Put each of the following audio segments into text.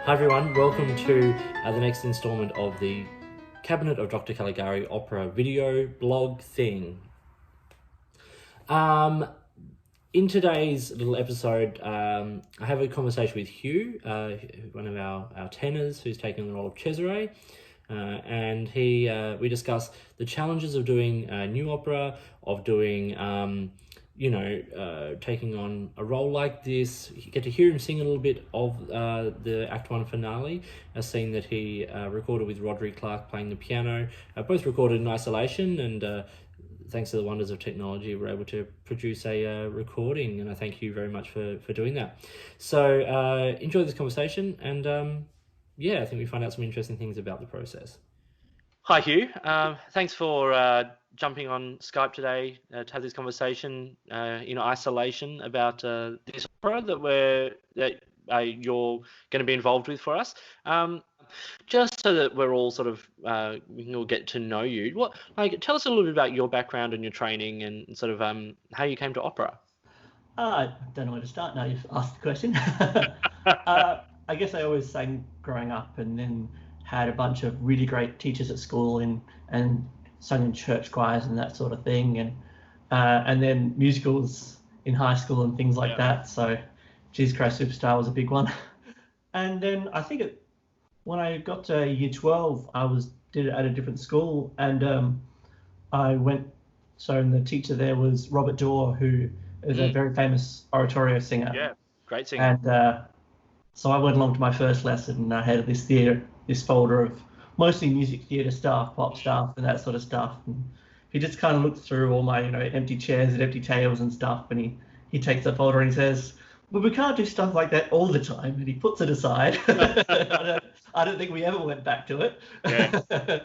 Hi everyone, welcome to the next instalment of the Cabinet of Dr. Caligari opera video blog thing. In today's little episode, I have a conversation with Hew, one of our tenors who's taken the role of Cesare, and we discuss the challenges of doing new opera, of doing taking on a role like this. You get to hear him sing a little bit of the Act 1 finale, a scene that he recorded with Rhodri Clarke playing the piano, both recorded in isolation, and thanks to the wonders of technology, we're able to produce a recording, and I thank you very much for doing that. So enjoy this conversation, and I think we find out some interesting things about the process. Hi, Hew. Thanks for jumping on Skype today to have this conversation in isolation about this opera that you're going to be involved with for us. Just so that we're all sort of we can all get to know you. Tell us a little bit about your background and your training, and sort of how you came to opera. I don't know where to start now you've asked the question. I guess I always sang growing up, and then had a bunch of really great teachers at school and sung in church choirs and that sort of thing, and then musicals in high school and things like that. So Jesus Christ Superstar was a big one. And then I think when I got to year 12, did it at a different school, and I went. So the teacher there was Robert Dorr, who is a very famous oratorio singer. Yeah, great singer. And so I went along to my first lesson, and I had this folder of mostly music theatre stuff, pop stuff, and that sort of stuff. And he just kind of looked through all my empty chairs and empty tables and stuff, and he takes the folder and he says, "Well, we can't do stuff like that all the time," and he puts it aside. I don't think we ever went back to it. Yeah.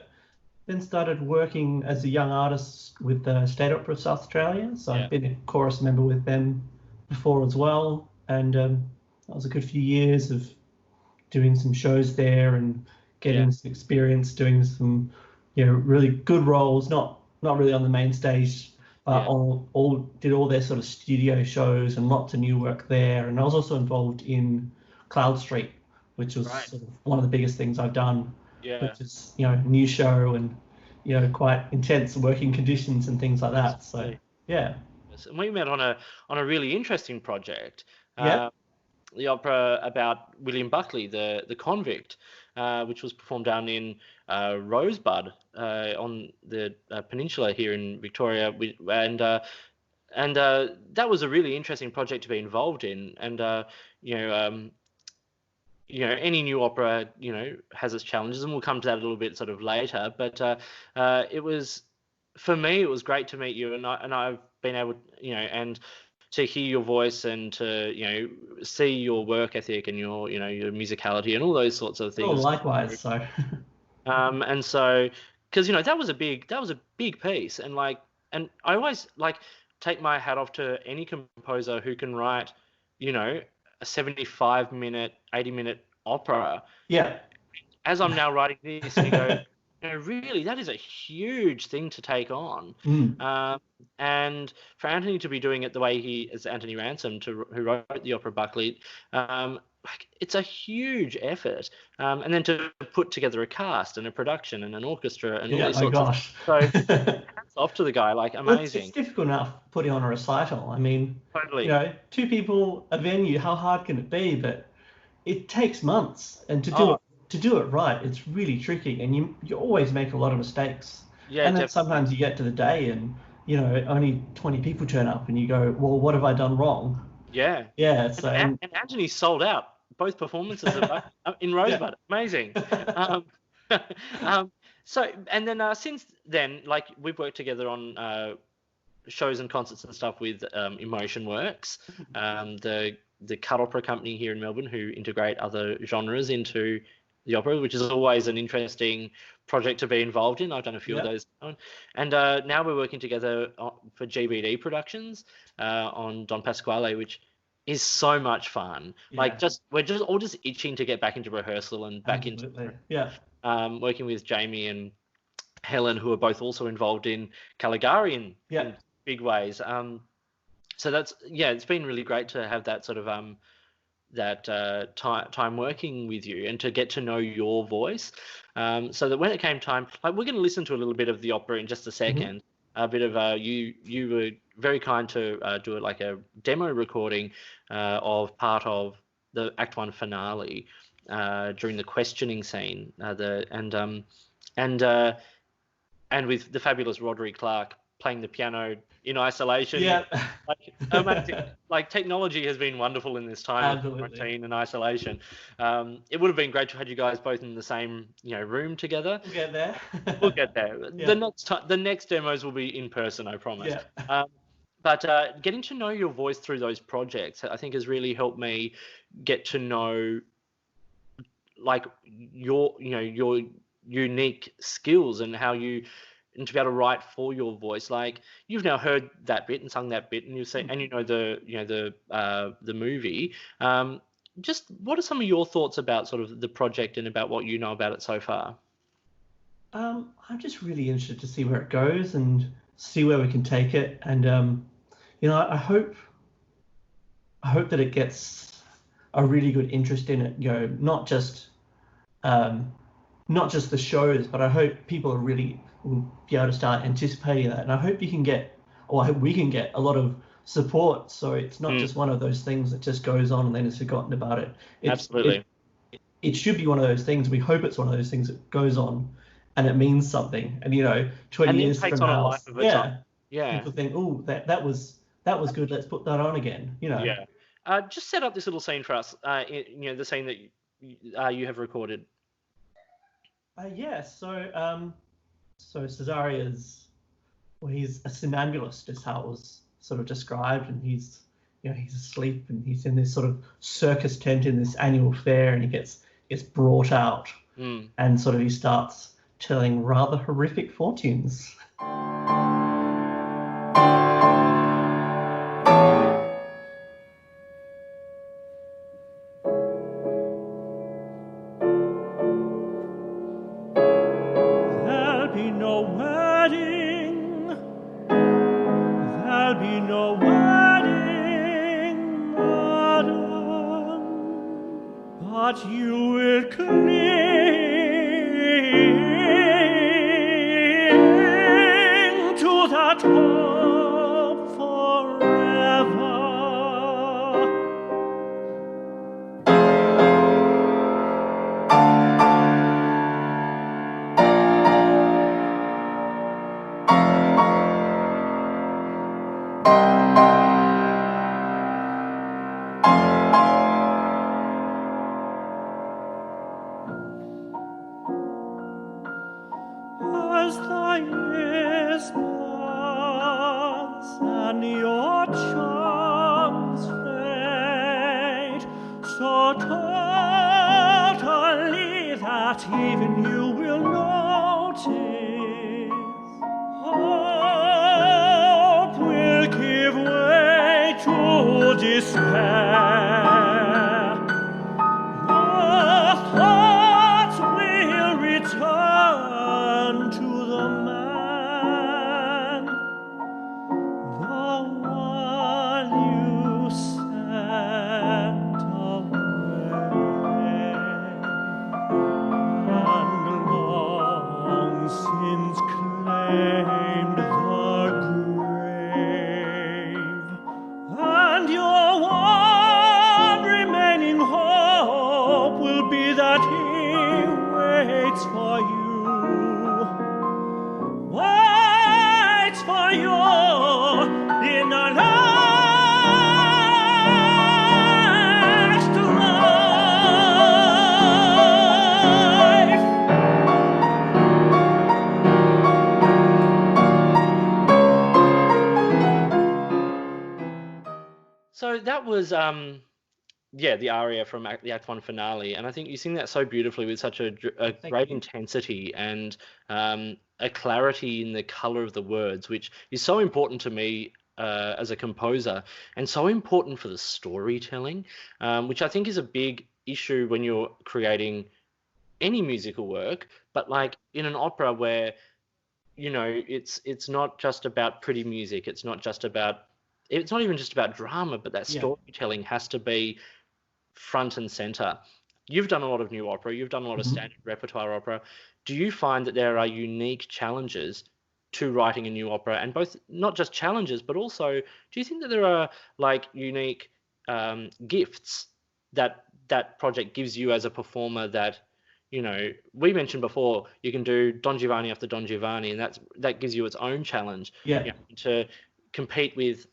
Then started working as a young artist with the State Opera of South Australia. So I've been a chorus member with them before as well. And that was a good few years of doing some shows there and getting some experience doing some really good roles, not really on the main stage, but did all their sort of studio shows and lots of new work there. And I was also involved in Cloud Street, which was sort of one of the biggest things I've done. Which is new show and quite intense working conditions and things like that. So and we met on a really interesting project. The opera about William Buckley, the convict, which was performed down in Rosebud on the peninsula here in Victoria, and that was a really interesting project to be involved in. And any new opera, has its challenges, and we'll come to that a little bit sort of later. But it was, for me, it was great to meet you, and I've been able, and to hear your voice and to, see your work ethic and your, your musicality and all those sorts of things. Oh, likewise. So. And so, because that was a big piece, and I always take my hat off to any composer who can write, a 75-minute, 80-minute opera. Yeah. As I'm now writing this, and you go, really, that is a huge thing to take on. And for Anthony to be doing it the way he is, Anthony Ransom, who wrote the opera Buckley, it's a huge effort. And then to put together a cast and a production and an orchestra and all these sorts of things. So hats off to the guy, amazing. Well, it's difficult enough putting on a recital. I mean, totally. Two people, a venue, how hard can it be? But it takes months, and to do it right, it's really tricky, and you always make a lot of mistakes. Yeah, and then sometimes you get to the day and only 20 people turn up, and you go, well, what have I done wrong? Yeah. So and Anthony sold out both performances in Rosebud. Amazing. So, and then since then, we've worked together on shows and concerts and stuff with Emotion Works, the Cut Opera company here in Melbourne, who integrate other genres into the opera, which is always an interesting project to be involved in. I've done a few of those. And now we're working together for GBD Productions on Don Pasquale, which is so much fun. We're just all itching to get back into rehearsal and back into working with Jamie and Helen, who are both also involved in Caligari in big ways. So that's it's been really great to have that sort of time working with you and to get to know your voice, so that when it came time, like we're going to listen to a little bit of the opera in just a second. A bit of you were very kind to do it like a demo recording of part of the Act One finale during the questioning scene, and with the fabulous Rhodri Clarke playing the piano in isolation. Yeah. Like, amazing. Like, technology has been wonderful in this time of quarantine and isolation. It would have been great to have you guys both in the same, room together. We'll get there. We'll get there. Yeah. The next demos will be in person, I promise. Yeah. But getting to know your voice through those projects, I think, has really helped me get to know, like, your unique skills and how you, and to be able to write for your voice. Like, you've now heard that bit and sung that bit, and you say, and the movie. Just what are some of your thoughts about sort of the project and about what you know about it so far? I'm just really interested to see where it goes and see where we can take it. And I hope that it gets a really good interest in it. Not just the shows, but I hope people will be able to start anticipating that. And I hope I hope we can get a lot of support, so it's not just one of those things that just goes on and then it's forgotten about it. Absolutely. It should be one of those things. We hope it's one of those things that goes on and it means something. And 20 years from now, people think, oh, that was good. Let's put that on again. Yeah. Just set up this little scene for us. The scene that you have recorded. So Cesare he's a somnambulist, is how it was sort of described, and he's asleep and he's in this sort of circus tent in this annual fair, and he gets brought out and sort of he starts telling rather horrific fortunes. But you will cling to that hope forever. As the years pass and your charms fade so totally that even you will notice, hope will give way to despair. The thoughts will return to the man, the one you sent away, and long since claimed the grave, and your one remaining hope will be that he waits for you. Waits for you in a last life. So that was the aria from the Act One finale, and I think you sing that so beautifully with such a great intensity and a clarity in the color of the words, which is so important to me as a composer, and so important for the storytelling, which I think is a big issue when you're creating any musical work, but like in an opera where it's not just about pretty music, it's not even just about drama, but that storytelling has to be front and center. You've done a lot of new opera. You've done a lot of standard repertoire opera. Do you find that there are unique challenges to writing a new opera, and both not just challenges, but also do you think that there are like unique gifts that project gives you as a performer that, you know, we mentioned before, you can do Don Giovanni after Don Giovanni, and that gives you its own challenge. Yeah. You know, to compete with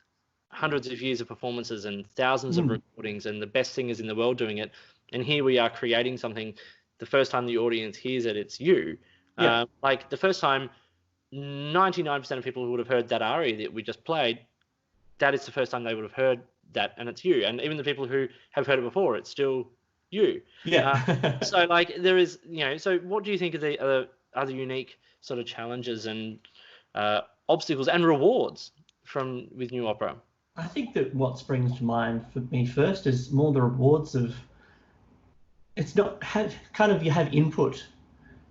hundreds of years of performances and thousands of recordings and the best singers in the world doing it. And here we are creating something. The first time the audience hears it, it's you. Yeah. Like the first time 99% of people who would have heard that aria that we just played, that is the first time they would have heard that, and it's you. And even the people who have heard it before, it's still you. Yeah. So like there is, you know, so what do you think of the other unique sort of challenges and obstacles and rewards with new opera? I think that what springs to mind for me first is more the rewards of, it's not you have input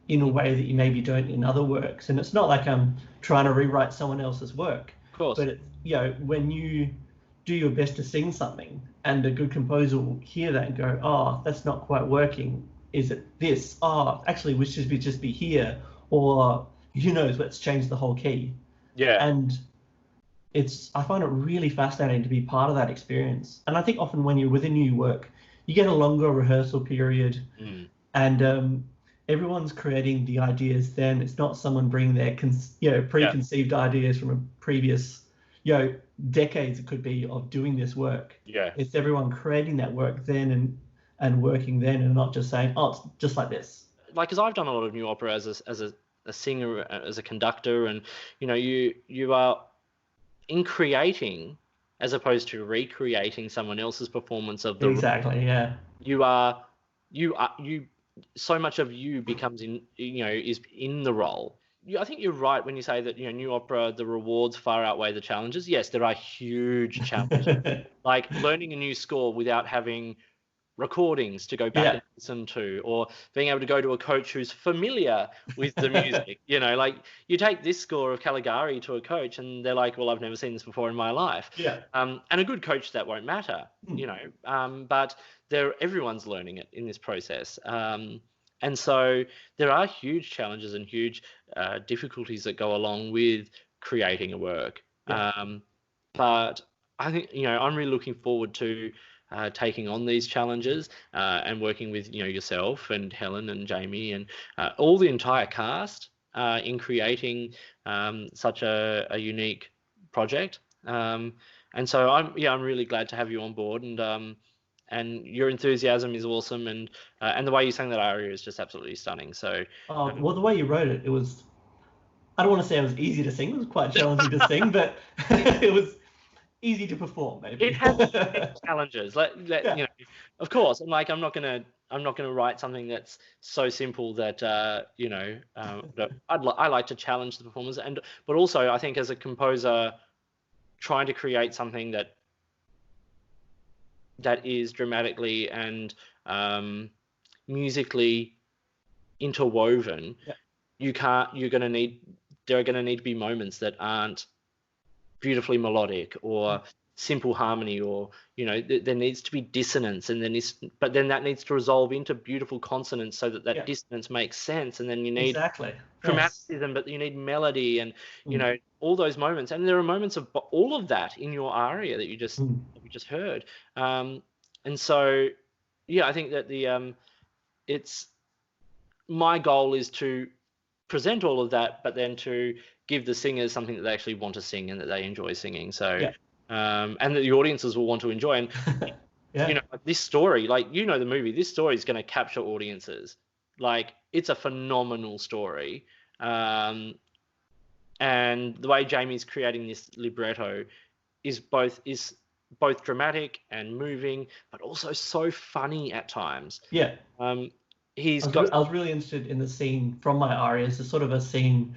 in a way that you maybe don't in other works, and it's not like I'm trying to rewrite someone else's work. Of course. But you know, when you do your best to sing something, and a good composer will hear that and go, "Oh, that's not quite working. Is it this? Oh, actually, we should just be here." Or who knows? Let's change the whole key. Yeah. And I find it really fascinating to be part of that experience. And I think often when you're with a new work, you get a longer rehearsal period, and everyone's creating the ideas. Then it's not someone bringing their preconceived ideas from a previous, decades it could be of doing this work. Yeah. It's everyone creating that work then and working then, and not just saying, oh, it's just like this. Like, because I've done a lot of new opera as a singer, as a conductor, and you are in creating as opposed to recreating someone else's performance of the exactly role. Yeah. You so much of you becomes is in the role. I think you're right when you say that new opera, the rewards far outweigh the challenges. Yes, there are huge challenges, like learning a new score without having recordings to go back and listen to, or being able to go to a coach who's familiar with the music. Like you take this score of Caligari to a coach and they're like, well, I've never seen this before in my life. And a good coach, that won't matter, but everyone's learning it in this process. And so there are huge challenges and huge difficulties that go along with creating a work. But I think, I'm really looking forward to taking on these challenges and working with yourself and Helen and Jamie and all the entire cast in creating such a unique project. And so I'm really glad to have you on board, and your enthusiasm is awesome, and the way you sang that aria is just absolutely stunning. So well, the way you wrote it, was, I don't want to say it was easy to sing, it was quite challenging to sing, but it was easy to perform, maybe. It has challenges, of course. And like, I'm not gonna write something that's so simple that I like to challenge the performers, but also I think as a composer, trying to create something that is dramatically and musically interwoven. There are going to need to be moments that aren't beautifully melodic or simple harmony, or there needs to be dissonance, and but then that needs to resolve into beautiful consonance so that dissonance makes sense, and then you need chromaticism, but you need melody, and all those moments. And there are moments of all of that in your aria that you just heard, and so I think that it's my goal is to present all of that, but then to give the singers something that they actually want to sing and that they enjoy singing. So, and that the audiences will want to enjoy. And, this story, like, the movie, this story is going to capture audiences. Like, it's a phenomenal story. And the way Jamie's creating this libretto is both dramatic and moving, but also so funny at times. I was really interested in the scene from my arias, as sort of a scene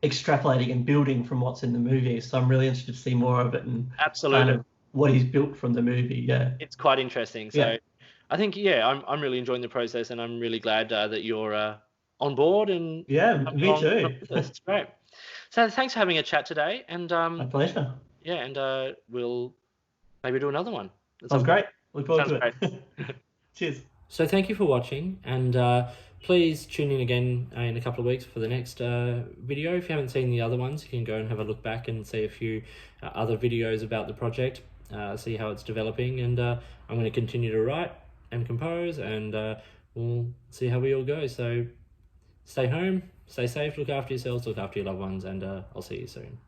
extrapolating and building from what's in the movie. So I'm really interested to see more of it, and absolutely kind of what he's built from the movie. It's quite interesting. So I think I'm really enjoying the process, and I'm really glad that you're on board. And me too. It's great. So thanks for having a chat today, and my pleasure. And we'll maybe do another one. Sounds great. Look forward to it. Great. Cheers. So thank you for watching, and please tune in again in a couple of weeks for the next video. If you haven't seen the other ones, you can go and have a look back and see a few other videos about the project, see how it's developing, and I'm going to continue to write and compose, and we'll see how we all go. So stay home, stay safe, look after yourselves, look after your loved ones, and I'll see you soon.